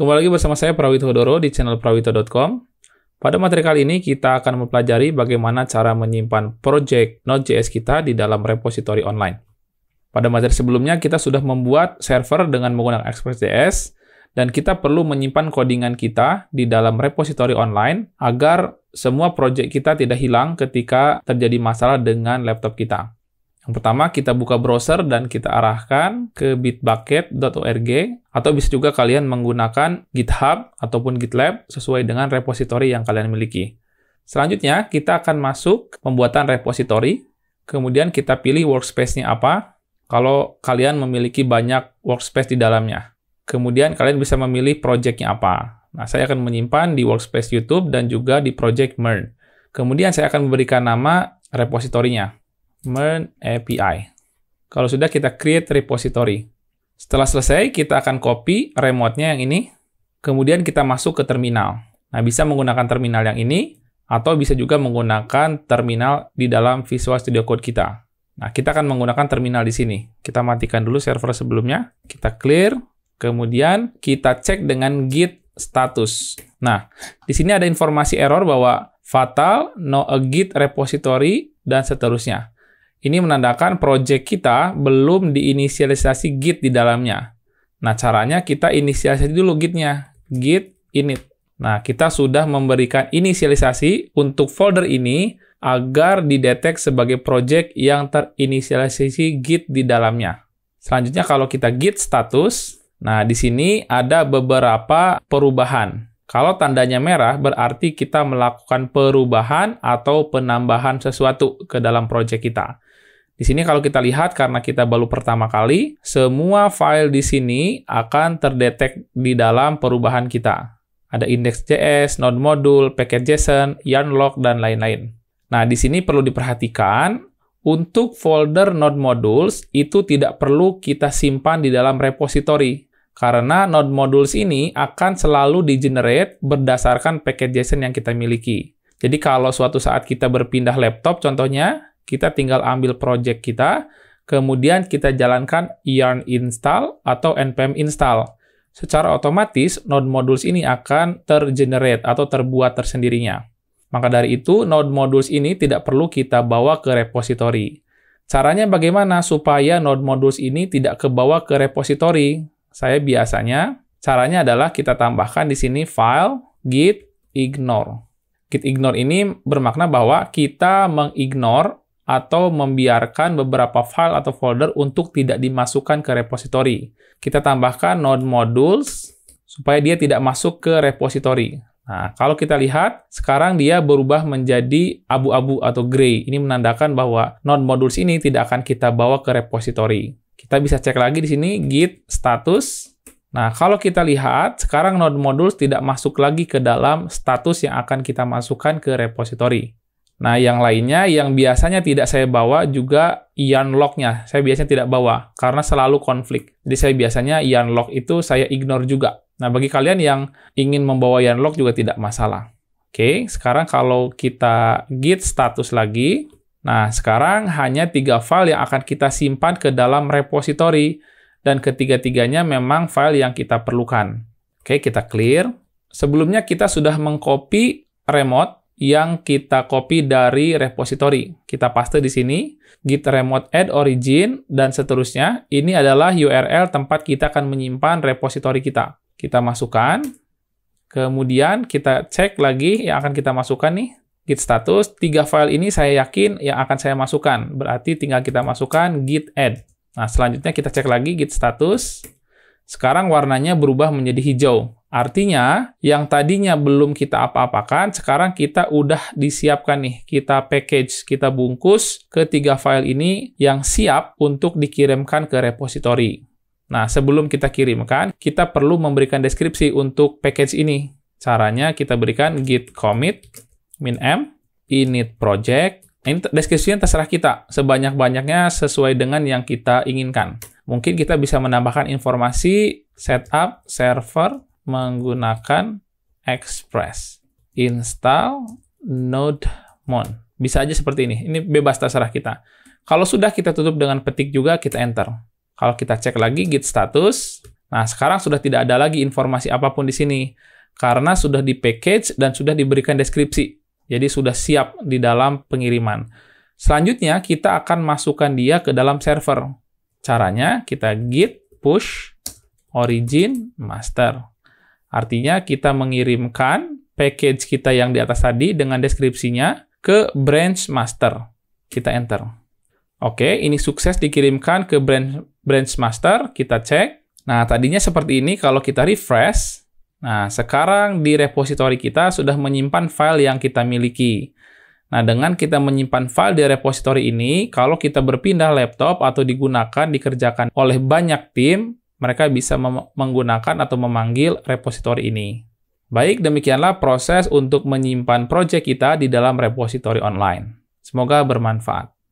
Kembali lagi bersama saya Prawito Hodoro di channel prawito.com. Pada materi kali ini kita akan mempelajari bagaimana cara menyimpan project Node.js kita di dalam repository online. Pada materi sebelumnya kita sudah membuat server dengan menggunakan Express.js dan kita perlu menyimpan codingan kita di dalam repository online agar semua project kita tidak hilang ketika terjadi masalah dengan laptop kita. Yang pertama, kita buka browser dan kita arahkan ke bitbucket.org, atau bisa juga kalian menggunakan GitHub ataupun GitLab sesuai dengan repository yang kalian miliki. Selanjutnya, kita akan masuk pembuatan repository, kemudian kita pilih workspace-nya apa, kalau kalian memiliki banyak workspace di dalamnya. Kemudian kalian bisa memilih project-nya apa. Nah, saya akan menyimpan di workspace YouTube dan juga di project Mern. Kemudian saya akan memberikan nama repositorinya. Mern API. Kalau sudah, kita create repository. Setelah selesai, kita akan copy remote-nya yang ini, kemudian kita masuk ke terminal. Nah, bisa menggunakan terminal yang ini, atau bisa juga menggunakan terminal di dalam Visual Studio Code kita. Nah, kita akan menggunakan terminal di sini. Kita matikan dulu server sebelumnya, kita clear, kemudian kita cek dengan git status. Nah, di sini ada informasi error bahwa fatal, no a git repository, dan seterusnya. Ini menandakan project kita belum diinisialisasi git di dalamnya. Nah, caranya kita inisialisasi dulu git-nya. Git init. Nah, kita sudah memberikan inisialisasi untuk folder ini agar didetek sebagai project yang terinisialisasi git di dalamnya. Selanjutnya, kalau kita git status, nah di sini ada beberapa perubahan. Kalau tandanya merah, berarti kita melakukan perubahan atau penambahan sesuatu ke dalam project kita. Di sini kalau kita lihat, karena kita baru pertama kali, semua file di sini akan terdetek di dalam perubahan kita. Ada index.js, node module, package.json, yarn log, dan lain-lain. Nah, di sini perlu diperhatikan, untuk folder node modules itu tidak perlu kita simpan di dalam repository. Karena node modules ini akan selalu di-generate berdasarkan package.json yang kita miliki. Jadi kalau suatu saat kita berpindah laptop, contohnya, kita tinggal ambil project kita, kemudian kita jalankan yarn install atau npm install. Secara otomatis, node modules ini akan tergenerate atau terbuat tersendirinya. Maka dari itu, node modules ini tidak perlu kita bawa ke repository. Caranya bagaimana supaya node modules ini tidak kebawa ke repository? Caranya adalah kita tambahkan di sini file git ignore. Git ignore ini bermakna bahwa kita mengignore atau membiarkan beberapa file atau folder untuk tidak dimasukkan ke repository. Kita tambahkan node modules supaya dia tidak masuk ke repository. Nah, kalau kita lihat, sekarang dia berubah menjadi abu-abu atau gray. Ini menandakan bahwa node modules ini tidak akan kita bawa ke repository. Kita bisa cek lagi di sini git status. Nah, kalau kita lihat, sekarang node modules tidak masuk lagi ke dalam status yang akan kita masukkan ke repository. Nah, yang lainnya yang biasanya tidak saya bawa juga yarn log-nya. Saya biasanya tidak bawa karena selalu konflik. Jadi saya biasanya yarn log itu saya ignore juga. Nah, bagi kalian yang ingin membawa yarn log juga tidak masalah. Oke, sekarang kalau kita git status lagi, nah sekarang hanya 3 file yang akan kita simpan ke dalam repository dan ketiga-tiganya memang file yang kita perlukan. Oke, kita clear. Sebelumnya kita sudah mengcopy remote yang kita copy dari repository. Kita paste di sini, git remote add origin, dan seterusnya. Ini adalah URL tempat kita akan menyimpan repository kita. Kita masukkan, kemudian kita cek lagi yang akan kita masukkan nih, git status. 3 file ini saya yakin yang akan saya masukkan. Berarti tinggal kita masukkan git add. Nah, selanjutnya kita cek lagi git status. Sekarang warnanya berubah menjadi hijau. Artinya, yang tadinya belum kita apa-apakan, sekarang kita udah disiapkan nih. Kita package, kita bungkus ke 3 file ini yang siap untuk dikirimkan ke repository. Nah, sebelum kita kirimkan, kita perlu memberikan deskripsi untuk package ini. Caranya kita berikan git commit -m init project. Ini deskripsinya terserah kita, sebanyak-banyaknya sesuai dengan yang kita inginkan. Mungkin kita bisa menambahkan informasi setup server menggunakan Express. Install nodemon. Bisa aja seperti ini. Ini bebas terserah kita. Kalau sudah kita tutup dengan petik juga, kita enter. Kalau kita cek lagi git status, Nah, sekarang sudah tidak ada lagi informasi apapun di sini, karena sudah di-package dan sudah diberikan deskripsi. Jadi sudah siap di dalam pengiriman. Selanjutnya, kita akan masukkan dia ke dalam server. Caranya, kita git push origin master. Artinya, kita mengirimkan package kita yang di atas tadi dengan deskripsinya ke branch master. Kita enter. Oke, ini sukses dikirimkan ke branch master. Kita cek. Nah, tadinya seperti ini kalau kita refresh. Nah, sekarang di repositori kita sudah menyimpan file yang kita miliki. Nah, dengan kita menyimpan file di repositori ini, kalau kita berpindah laptop atau digunakan, dikerjakan oleh banyak tim, mereka bisa menggunakan atau memanggil repositori ini. Baik, demikianlah proses untuk menyimpan project kita di dalam repositori online. Semoga bermanfaat.